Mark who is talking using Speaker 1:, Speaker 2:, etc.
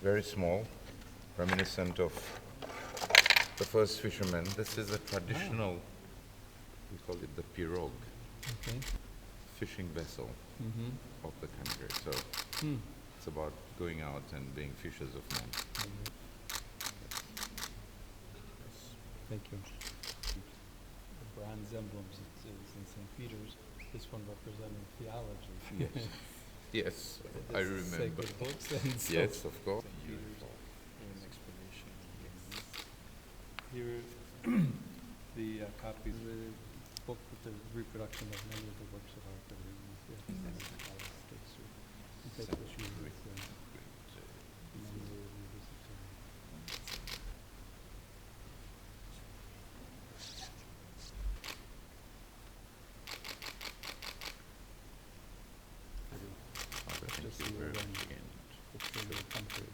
Speaker 1: very small, reminiscent of the first fishermen. This is a traditional, we call it the pirogue,
Speaker 2: Okay.
Speaker 1: fishing vessel
Speaker 2: Mm-hmm.
Speaker 1: of the country. So it's about going out and being fishers of men.
Speaker 2: Thank you. The bronze emblems, it's in St. Peter's. This one representing theology.
Speaker 1: Yes. Yes, I
Speaker 2: This is
Speaker 1: remember.
Speaker 2: Sacred books and so
Speaker 1: Yes, of course.
Speaker 2: St. Peter's an explanation. Here, the copies of the book with the reproduction of many of the works of art that are in this. Take issue with the memory of the visit.
Speaker 1: Father, thank
Speaker 2: Just
Speaker 1: you
Speaker 2: the
Speaker 1: very
Speaker 2: old
Speaker 1: much
Speaker 2: one.
Speaker 1: again.
Speaker 2: It's for the country.